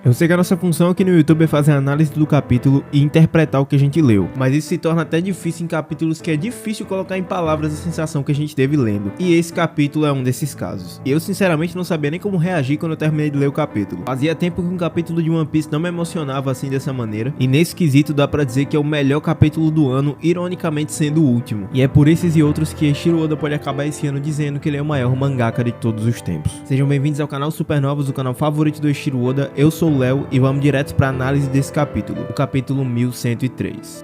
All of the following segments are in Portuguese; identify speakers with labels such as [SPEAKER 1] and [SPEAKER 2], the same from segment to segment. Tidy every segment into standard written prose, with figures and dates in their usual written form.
[SPEAKER 1] Eu sei que a nossa função aqui no YouTube é fazer a análise do capítulo e interpretar o que a gente leu, mas isso se torna até difícil em capítulos que é difícil colocar em palavras a sensação que a gente teve lendo, e esse capítulo é um desses casos. E eu sinceramente não sabia nem como reagir quando eu terminei de ler o capítulo. Fazia tempo que um capítulo de One Piece não me emocionava assim dessa maneira, e nesse quesito dá pra dizer que é o melhor capítulo do ano, ironicamente sendo o último. E é por esses e outros que Eiichiro Oda pode acabar esse ano dizendo que ele é o maior mangaka de todos os tempos. Sejam bem-vindos ao canal Supernovas, o canal favorito do Eiichiro Oda. Eu sou o Léo e vamos direto para análise desse capítulo, o capítulo 1103.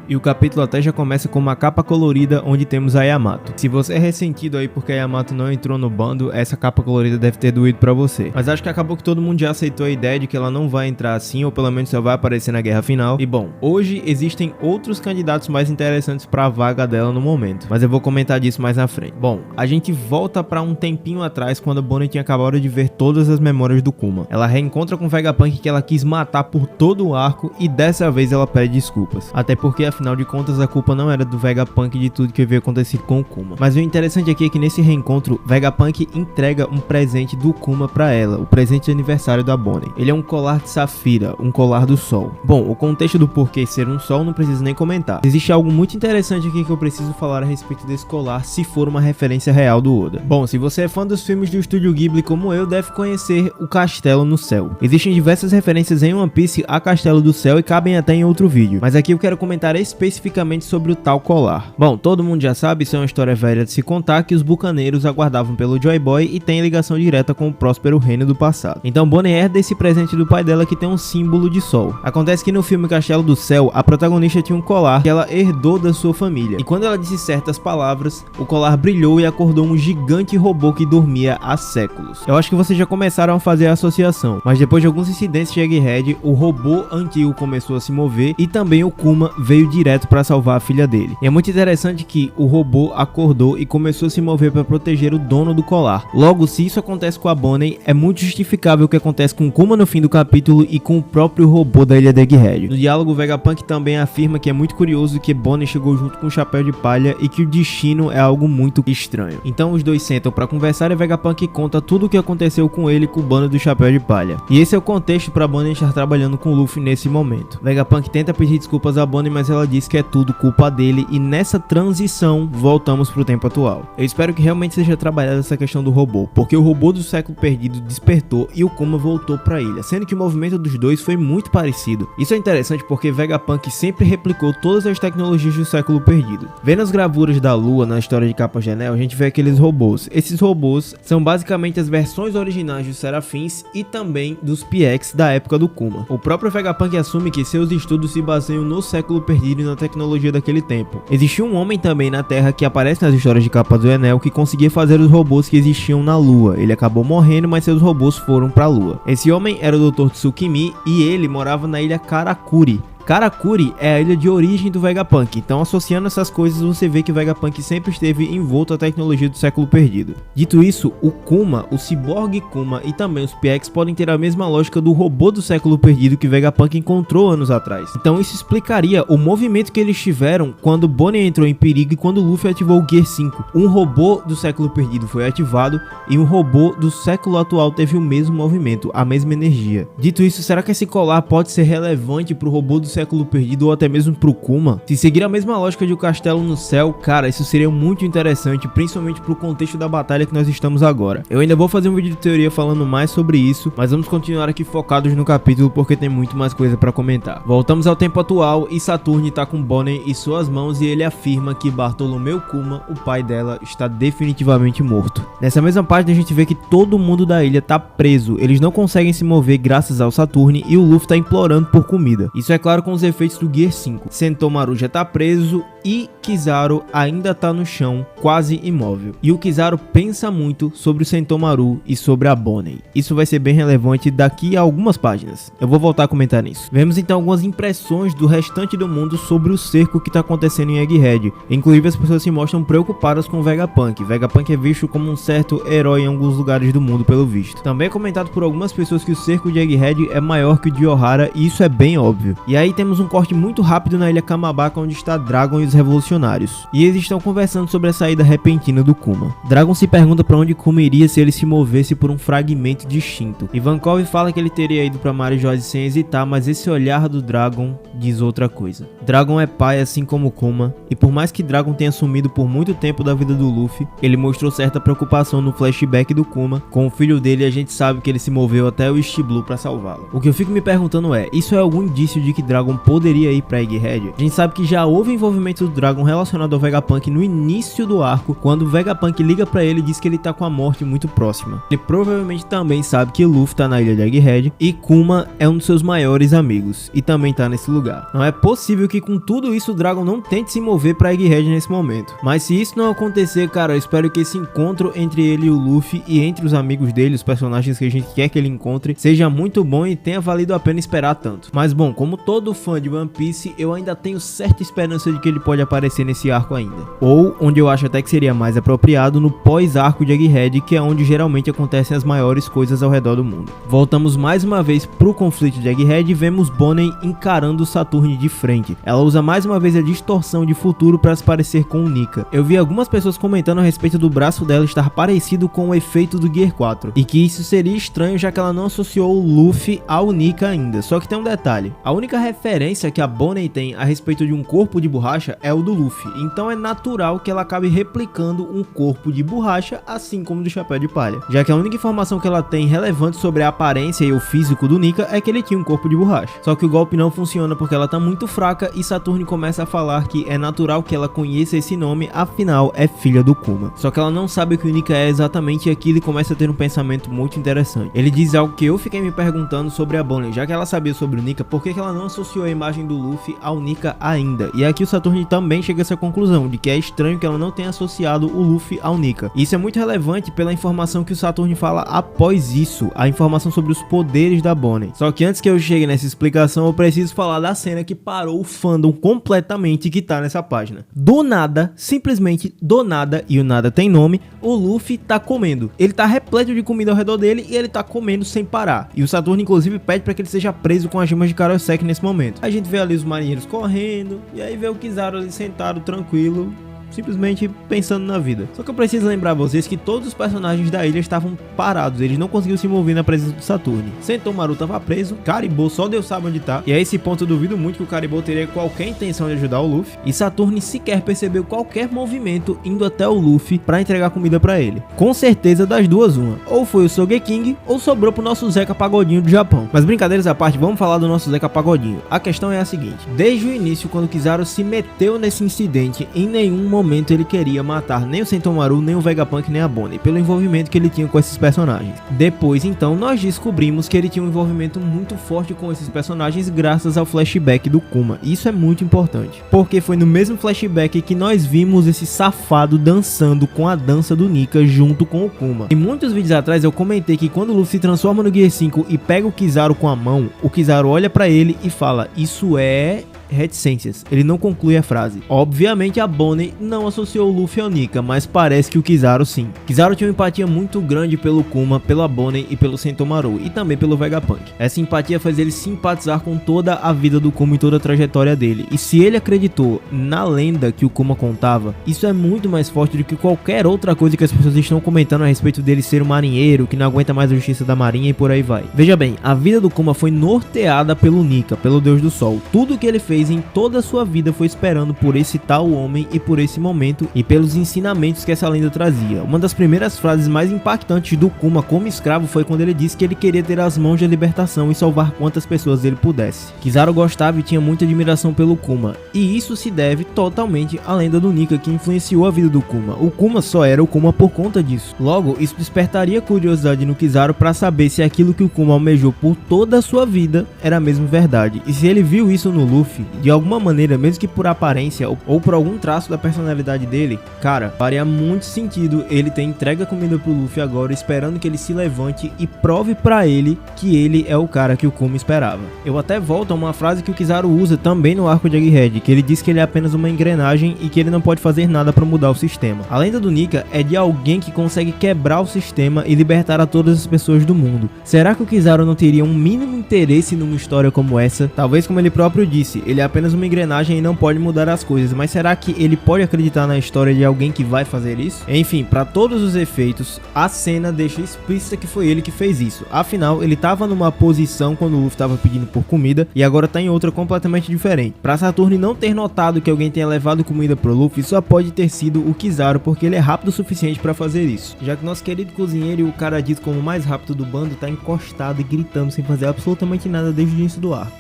[SPEAKER 1] E o capítulo até já começa com uma capa colorida onde temos a Yamato. Se você é ressentido aí porque a Yamato não entrou no bando, essa capa colorida deve ter doído pra você. Mas acho que acabou que todo mundo já aceitou a ideia de que ela não vai entrar assim, ou pelo menos só vai aparecer na guerra final. E bom, hoje existem outros candidatos mais interessantes pra vaga dela no momento, mas eu vou comentar disso mais na frente. Bom, a gente volta pra um tempinho atrás, quando a Bonnie tinha acabado de ver todas as memórias do Kuma. Ela reencontra com o Vegapunk que ela quis matar por todo o arco, e dessa vez ela pede desculpas. Até porque afinal de contas a culpa não era do Vegapunk de tudo que havia acontecido com o Kuma. Mas o interessante aqui é que nesse reencontro, Vegapunk entrega um presente do Kuma pra ela, o presente de aniversário da Bonnie. Ele é um colar de safira, um colar do sol. Bom, o contexto do porquê ser um sol não preciso nem comentar. Existe algo muito interessante aqui que eu preciso falar a respeito desse colar, se for uma referência real do Oda. Bom, se você é fã dos filmes do estúdio Ghibli como eu, deve conhecer o Castelo no Céu. Existem diversas referências em One Piece a Castelo do Céu e cabem até em outro vídeo, mas aqui eu quero comentar especificamente sobre o tal colar. Bom, todo mundo já sabe, isso é uma história velha de se contar, que os bucaneiros aguardavam pelo Joy Boy e tem ligação direta com o próspero reino do passado. Então Bonnie herda esse presente do pai dela que tem um símbolo de sol. Acontece que no filme Castelo do Céu, a protagonista tinha um colar que ela herdou da sua família, e quando ela disse certas palavras, o colar brilhou e acordou um gigante robô que dormia há séculos. Eu acho que vocês já começaram a fazer a associação, mas depois de alguns incidentes de Egghead, o robô antigo começou a se mover e também o Kuma veio direto para salvar a filha dele. E é muito interessante que o robô acordou e começou a se mover para proteger o dono do colar. Logo, se isso acontece com a Bonnie, é muito justificável o que acontece com o Kuma no fim do capítulo e com o próprio robô da ilha de Egghead. No diálogo, Vegapunk também afirma que é muito curioso que Bonnie chegou junto com o Chapéu de Palha e que o destino é algo muito estranho. Então os dois sentam para conversar e Vegapunk conta tudo o que aconteceu com ele e com o bando do Chapéu de Palha. E esse é o contexto para Bonnie estar trabalhando com o Luffy nesse momento. Vegapunk tenta pedir desculpas a Bonnie, mas ela diz que é tudo culpa dele, e nessa transição voltamos pro tempo atual. Eu espero que realmente seja trabalhada essa questão do robô, porque o robô do século perdido despertou e o Kuma voltou pra ilha, sendo que o movimento dos dois foi muito parecido. Isso é interessante porque Vegapunk sempre replicou todas as tecnologias do século perdido. Vendo as gravuras da lua na história de Capa de Anel, a gente vê aqueles robôs. Esses robôs são basicamente as versões originais dos Serafins e também dos PX da época do Kuma. O próprio Vegapunk assume que seus estudos se baseiam no século perdido e na tecnologia daquele tempo. Existia um homem também na Terra que aparece nas histórias de Capa do Anel que conseguia fazer os robôs que existiam na Lua. Ele acabou morrendo, mas seus robôs foram pra Lua. Esse homem era o Dr. Tsukimi e ele morava na ilha Karakuri. Karakuri é a ilha de origem do Vegapunk, então associando essas coisas você vê que o Vegapunk sempre esteve envolto à tecnologia do século perdido. Dito isso, o Kuma, o Cyborg Kuma e também os PX podem ter a mesma lógica do robô do século perdido que o Vegapunk encontrou anos atrás. Então isso explicaria o movimento que eles tiveram quando Bonnie entrou em perigo e quando Luffy ativou o Gear 5. Um robô do século perdido foi ativado e um robô do século atual teve o mesmo movimento, a mesma energia. Dito isso, será que esse colar pode ser relevante para o robô do século perdido ou até mesmo pro Kuma? Se seguir a mesma lógica de o Castelo no Céu, cara, isso seria muito interessante, principalmente pro contexto da batalha que nós estamos agora. Eu ainda vou fazer um vídeo de teoria falando mais sobre isso, mas vamos continuar aqui focados no capítulo porque tem muito mais coisa pra comentar. Voltamos ao tempo atual e Saturne tá com Bonnie em suas mãos e ele afirma que Bartolomeu Kuma, o pai dela, está definitivamente morto. Nessa mesma página a gente vê que todo mundo da ilha tá preso, eles não conseguem se mover graças ao Saturne e o Luffy tá implorando por comida. Isso é claro com os efeitos do Gear 5. Sentomaru já tá preso e Kizaru ainda tá no chão, quase imóvel. E o Kizaru pensa muito sobre o Sentomaru e sobre a Bonnie. Isso vai ser bem relevante daqui a algumas páginas. Eu vou voltar a comentar nisso. Vemos então algumas impressões do restante do mundo sobre o cerco que tá acontecendo em Egghead. Inclusive as pessoas se mostram preocupadas com o Vegapunk. Vegapunk é visto como um certo herói em alguns lugares do mundo pelo visto. Também é comentado por algumas pessoas que o cerco de Egghead é maior que o de Ohara e isso é bem óbvio. E aí temos um corte muito rápido na ilha Kamabaka onde está Dragon e os revolucionários. E eles estão conversando sobre a saída repentina do Kuma. Dragon se pergunta para onde Kuma iria se ele se movesse por um fragmento distinto. Ivankov fala que ele teria ido para Marijose sem hesitar, mas esse olhar do Dragon diz outra coisa. Dragon é pai assim como Kuma, e por mais que Dragon tenha sumido por muito tempo da vida do Luffy, ele mostrou certa preocupação no flashback do Kuma com o filho dele e a gente sabe que ele se moveu até o East Blue para salvá-lo. O que eu fico me perguntando é, isso é algum indício de que Dragon poderia ir para Egghead? A gente sabe que já houve envolvimento do Dragon relacionado ao Vegapunk no início do arco, quando o Vegapunk liga para ele e diz que ele tá com a morte muito próxima. Ele provavelmente também sabe que Luffy tá na ilha de Egghead e Kuma é um dos seus maiores amigos e também tá nesse lugar. Não é possível que com tudo isso o Dragon não tente se mover para Egghead nesse momento. Mas se isso não acontecer, cara, eu espero que esse encontro entre ele e o Luffy e entre os amigos dele, os personagens que a gente quer que ele encontre, seja muito bom e tenha valido a pena esperar tanto. Mas bom, como todo fã de One Piece, eu ainda tenho certa esperança de que ele pode aparecer nesse arco ainda. Ou, onde eu acho até que seria mais apropriado, no pós-arco de Egghead, que é onde geralmente acontecem as maiores coisas ao redor do mundo. Voltamos mais uma vez pro conflito de Egghead e vemos Bonnie encarando Saturne de frente. Ela usa mais uma vez a distorção de futuro para se parecer com o Nika. Eu vi algumas pessoas comentando a respeito do braço dela estar parecido com o efeito do Gear 4, e que isso seria estranho já que ela não associou o Luffy ao Nika ainda. Só que tem um detalhe, a única referência que a Bonnie tem a respeito de um corpo de borracha é o do Luffy, então é natural que ela acabe replicando um corpo de borracha assim como do Chapéu de Palha, já que a única informação que ela tem relevante sobre a aparência e o físico do Nika é que ele tinha um corpo de borracha. Só que o golpe não funciona porque ela tá muito fraca e Saturne começa a falar que é natural que ela conheça esse nome, afinal é filha do Kuma. Só que ela não sabe o que o Nika é exatamente aquilo e começa a ter um pensamento muito interessante. Ele diz algo que eu fiquei me perguntando sobre a Bonnie, já que ela sabia sobre o Nika, por que ela não associou a imagem do Luffy ao Nika ainda? E aqui o Saturne também chega a essa conclusão, de que é estranho que ela não tenha associado o Luffy ao Nika. Isso é muito relevante pela informação que o Saturne fala após isso, a informação sobre os poderes da Bonnie. Só que antes que eu chegue nessa explicação, eu preciso falar da cena que parou o fandom completamente que tá nessa página. Do nada, simplesmente do nada, e o nada tem nome, o Luffy tá comendo. Ele tá repleto de comida ao redor dele e ele tá comendo sem parar. E o Saturno inclusive pede para que ele seja preso com as gemas de Karosek nesse momento. A gente vê ali os marinheiros correndo e aí vê o Kizaru ali sentado tranquilo, simplesmente pensando na vida. Só que eu preciso lembrar vocês que todos os personagens da ilha estavam parados, eles não conseguiam se mover na presença do Saturne. Sentomaru tava preso, Caribou só Deus sabe onde tá, e a esse ponto eu duvido muito que o Caribou teria qualquer intenção de ajudar o Luffy, e Saturne sequer percebeu qualquer movimento indo até o Luffy pra entregar comida pra ele. Com certeza das duas uma, ou foi o Sogeking ou sobrou pro nosso Zeca Pagodinho do Japão. Mas brincadeiras à parte, vamos falar do nosso Zeca Pagodinho. A questão é a seguinte, desde o início quando Kizaru se meteu nesse incidente, em nenhum momento ele queria matar nem o Sentomaru, nem o Vegapunk, nem a Bonnie, pelo envolvimento que ele tinha com esses personagens. Depois, então, nós descobrimos que ele tinha um envolvimento muito forte com esses personagens graças ao flashback do Kuma. Isso é muito importante, porque foi no mesmo flashback que nós vimos esse safado dançando com a dança do Nika junto com o Kuma. Em muitos vídeos atrás eu comentei que quando o Luffy se transforma no Gear 5 e pega o Kizaru com a mão, o Kizaru olha pra ele e fala, isso é reticências. Ele não conclui a frase. Obviamente a Bonnie não associou o Luffy ao Nika, mas parece que o Kizaru sim. Kizaru tinha uma empatia muito grande pelo Kuma, pela Bonnie e pelo Sentomaru, e também pelo Vegapunk. Essa empatia faz ele simpatizar com toda a vida do Kuma e toda a trajetória dele. E se ele acreditou na lenda que o Kuma contava, isso é muito mais forte do que qualquer outra coisa que as pessoas estão comentando a respeito dele ser um marinheiro, que não aguenta mais a justiça da marinha e por aí vai. Veja bem, a vida do Kuma foi norteada pelo Nika, pelo Deus do Sol. Tudo que ele fez vez em toda a sua vida foi esperando por esse tal homem e por esse momento e pelos ensinamentos que essa lenda trazia. Uma das primeiras frases mais impactantes do Kuma como escravo foi quando ele disse que ele queria ter as mãos de libertação e salvar quantas pessoas ele pudesse. Kizaru gostava e tinha muita admiração pelo Kuma, e isso se deve totalmente à lenda do Nika que influenciou a vida do Kuma. O Kuma só era o Kuma por conta disso. Logo, isso despertaria curiosidade no Kizaru para saber se aquilo que o Kuma almejou por toda a sua vida era mesmo verdade, e se ele viu isso no Luffy, de alguma maneira, mesmo que por aparência ou por algum traço da personalidade dele, cara, faria muito sentido ele ter entregue a comida pro Luffy agora, esperando que ele se levante e prove pra ele que ele é o cara que o Kuma esperava. Eu até volto a uma frase que o Kizaru usa também no arco de Egghead, que ele diz que ele é apenas uma engrenagem e que ele não pode fazer nada pra mudar o sistema. A lenda do Nika é de alguém que consegue quebrar o sistema e libertar a todas as pessoas do mundo. Será que o Kizaru não teria um mínimo interesse numa história como essa? Talvez, como ele próprio disse, ele é apenas uma engrenagem e não pode mudar as coisas, mas será que ele pode acreditar na história de alguém que vai fazer isso? Enfim, para todos os efeitos, a cena deixa explícita que foi ele que fez isso. Afinal, ele tava numa posição quando o Luffy tava pedindo por comida e agora tá em outra completamente diferente. Pra Saturn não ter notado que alguém tenha levado comida pro Luffy, só pode ter sido o Kizaru, porque ele é rápido o suficiente pra fazer isso. Já que nosso querido cozinheiro e o cara dito como o mais rápido do bando tá encostado e gritando sem fazer absolutamente nada desde o início do arco.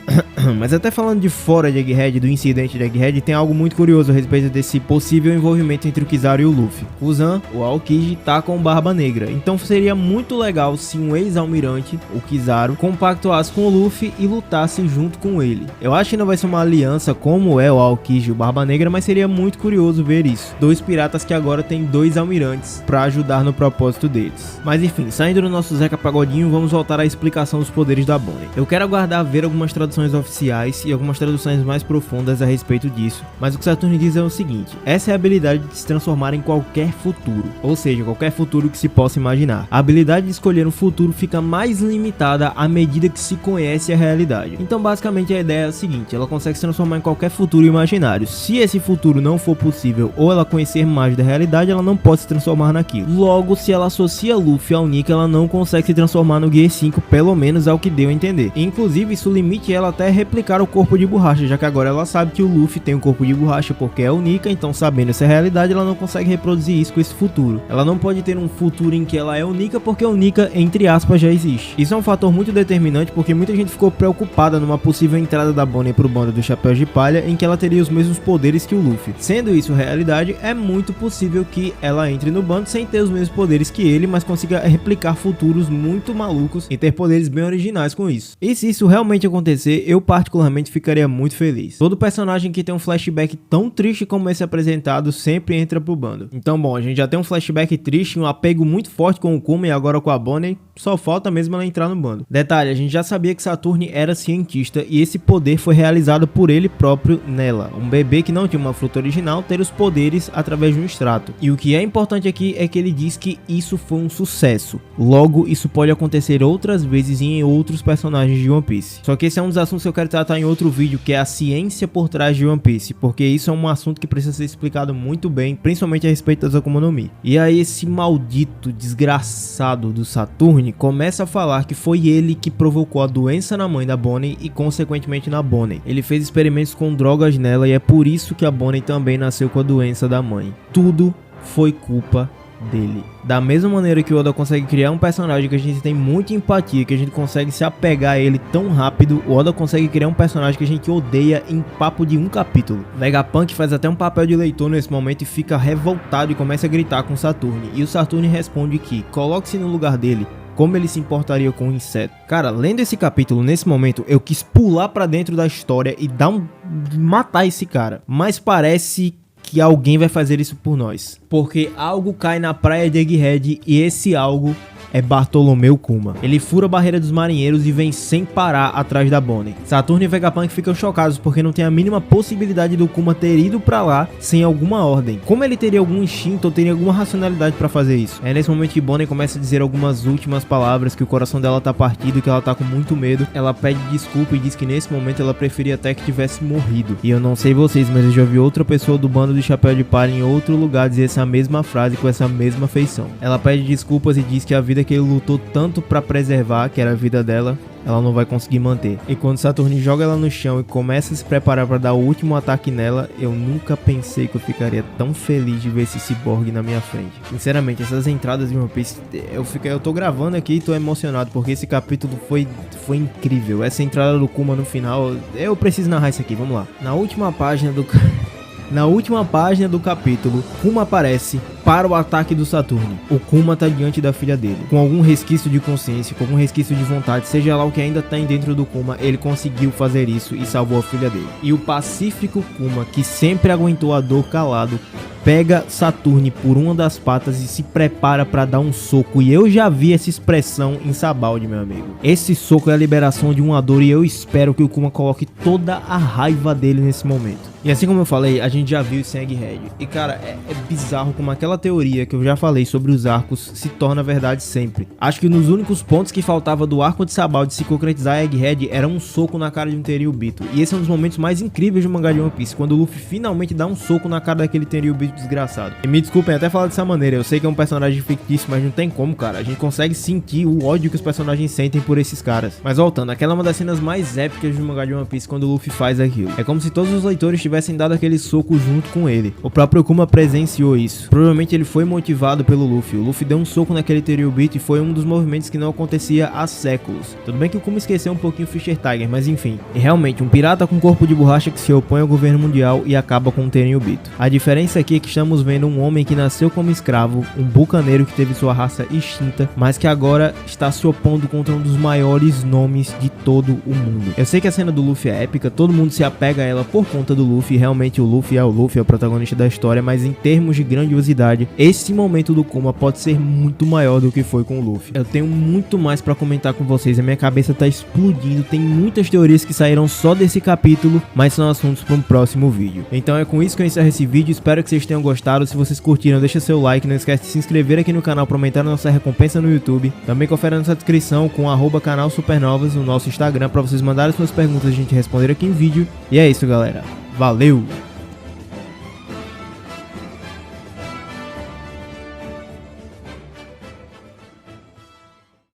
[SPEAKER 1] Mas até falando de fora de Egghead, do incidente de Egghead, tem algo muito curioso a respeito desse possível envolvimento entre o Kizaru e o Luffy. Kuzan, o Aokiji, tá com Barba Negra, então seria muito legal se um ex-almirante, o Kizaru, compactuasse com o Luffy e lutasse junto com ele. Eu acho que não vai ser uma aliança como é o Aokiji e o Barba Negra, mas seria muito curioso ver isso. Dois piratas que agora tem dois almirantes pra ajudar no propósito deles. Mas enfim, saindo do nosso Zeca Pagodinho, vamos voltar à explicação dos poderes da Bonnie. Eu quero aguardar ver algumas traduções oficiais e algumas traduções mais profundas a respeito disso, mas o que Saturn diz é o seguinte: essa é a habilidade de se transformar em qualquer futuro, ou seja, qualquer futuro que se possa imaginar. A habilidade de escolher um futuro fica mais limitada à medida que se conhece a realidade. Então basicamente a ideia é a seguinte: ela consegue se transformar em qualquer futuro imaginário. Se esse futuro não for possível ou ela conhecer mais da realidade, ela não pode se transformar naquilo. Logo, se ela associa Luffy ao Nika, ela não consegue se transformar no Gear 5, pelo menos é o que deu a entender. Inclusive, isso limite ela até replicar o corpo de borracha, já que agora ela sabe que o Luffy tem um corpo de borracha porque é o Nika, então sabendo essa realidade, ela não consegue reproduzir isso com esse futuro. Ela não pode ter um futuro em que ela é o Nika porque o Nika, entre aspas, já existe. Isso é um fator muito determinante porque muita gente ficou preocupada numa possível entrada da Bonnie pro bando do Chapéu de Palha, em que ela teria os mesmos poderes que o Luffy. Sendo isso realidade, é muito possível que ela entre no bando sem ter os mesmos poderes que ele, mas consiga replicar futuros muito malucos e ter poderes bem originais com isso. E se isso realmente acontecer, eu particularmente ficaria muito feliz. Todo personagem que tem um flashback tão triste como esse apresentado sempre entra pro bando. Então bom, a gente já tem um flashback triste, um apego muito forte com o Kuma e agora com a Bonnie, só falta mesmo ela entrar no bando. Detalhe, a gente já sabia que Saturn era cientista e esse poder foi realizado por ele próprio nela. Um bebê que não tinha uma fruta original ter os poderes através de um extrato. E o que é importante aqui é que ele diz que isso foi um sucesso. Logo, isso pode acontecer outras vezes e em outros personagens de One Piece. Só que esse é um dos assuntos que eu quero tratar em outro vídeo, que é a ciência por trás de One Piece, porque isso é um assunto que precisa ser explicado muito bem, principalmente a respeito das Akuma no Mi. E aí esse maldito desgraçado do Saturn começa a falar que foi ele que provocou a doença na mãe da Bonnie e consequentemente na Bonnie. Ele fez experimentos com drogas nela e é por isso que a Bonnie também nasceu com a doença da mãe. Tudo foi culpa dele. Da mesma maneira que o Oda consegue criar um personagem que a gente tem muita empatia, que a gente consegue se apegar a ele tão rápido, o Oda consegue criar um personagem que a gente odeia em papo de um capítulo. Vegapunk faz até um papel de leitor nesse momento e fica revoltado e começa a gritar com Saturn. E o Saturn responde que coloque-se no lugar dele. Como ele se importaria com um inseto? Cara, lendo esse capítulo, nesse momento, eu quis pular pra dentro da história e matar esse cara. Mas parece que alguém vai fazer isso por nós. Porque algo cai na praia de Egghead e esse algo é Bartolomeu Kuma. Ele fura a barreira dos marinheiros e vem sem parar atrás da Bonnie. Saturn e Vegapunk ficam chocados porque não tem a mínima possibilidade do Kuma ter ido pra lá sem alguma ordem. Como ele teria algum instinto ou teria alguma racionalidade pra fazer isso? É nesse momento que Bonnie começa a dizer algumas últimas palavras, que o coração dela tá partido, que ela tá com muito medo. Ela pede desculpa e diz que nesse momento ela preferia até que tivesse morrido. E eu não sei vocês, mas eu já vi outra pessoa do bando de Chapéu de Palha em outro lugar dizer essa mesma frase com essa mesma feição. Ela pede desculpas e diz que havia vida que ele lutou tanto pra preservar, que era a vida dela, ela não vai conseguir manter. E quando Saturne joga ela no chão e começa a se preparar para dar o último ataque nela, eu nunca pensei que eu ficaria tão feliz de ver esse ciborgue na minha frente. Sinceramente, essas entradas de One Piece, eu tô gravando aqui e tô emocionado, porque esse capítulo foi incrível. Essa entrada do Kuma no final, eu preciso narrar isso aqui, vamos lá. Na última página do capítulo, Kuma aparece para o ataque do Saturne. O Kuma tá diante da filha dele, com algum resquício de consciência, com algum resquício de vontade, seja lá o que ainda tem dentro do Kuma, ele conseguiu fazer isso e salvou a filha dele. E o pacífico Kuma, que sempre aguentou a dor calado, pega Saturne por uma das patas e se prepara para dar um soco. E eu já vi essa expressão em Sabaldi, meu amigo. Esse soco é a liberação de uma dor e eu espero que o Kuma coloque toda a raiva dele nesse momento. E assim como eu falei, a gente já viu isso em Egghead. E cara, é bizarro como aquela teoria que eu já falei sobre os arcos se torna verdade sempre. Acho que nos únicos pontos que faltava do arco de Sabaldi se concretizar Egghead era um soco na cara de um Tenryubito. E esse é um dos momentos mais incríveis do mangá de One Piece, quando o Luffy finalmente dá um soco na cara daquele Tenryubito desgraçado. E me desculpem até falar dessa maneira, eu sei que é um personagem fictício, mas não tem como, cara. A gente consegue sentir o ódio que os personagens sentem por esses caras. Mas voltando, aquela é uma das cenas mais épicas do mangá de One Piece quando o Luffy faz aquilo. É como se todos os leitores tivessem dado aquele soco junto com ele. O próprio Kuma presenciou isso. Provavelmente ele foi motivado pelo Luffy. O Luffy deu um soco naquele Tenryubito e foi um dos movimentos que não acontecia há séculos. Tudo bem que o Kuma esqueceu um pouquinho o Fisher Tiger, mas enfim. E realmente, um pirata com corpo de borracha que se opõe ao governo mundial e acaba com o Tenryubito. A diferença aqui é que estamos vendo um homem que nasceu como escravo, um bucaneiro que teve sua raça extinta, mas que agora está se opondo contra um dos maiores nomes de todo o mundo. Eu sei que a cena do Luffy é épica, todo mundo se apega a ela por conta do Luffy, realmente o Luffy é o protagonista da história, mas em termos de grandiosidade, esse momento do Kuma pode ser muito maior do que foi com o Luffy. Eu tenho muito mais pra comentar com vocês, a minha cabeça tá explodindo, tem muitas teorias que saíram só desse capítulo, mas são assuntos para um próximo vídeo. Então é com isso que eu encerro esse vídeo, espero que vocês tenham gostado. Se vocês curtiram, deixa seu like, não esquece de se inscrever aqui no canal para aumentar a nossa recompensa no YouTube. Também confere a nossa descrição com @canal Supernovas no nosso Instagram para vocês mandarem suas perguntas e a gente responder aqui em vídeo. E é isso, galera. Valeu!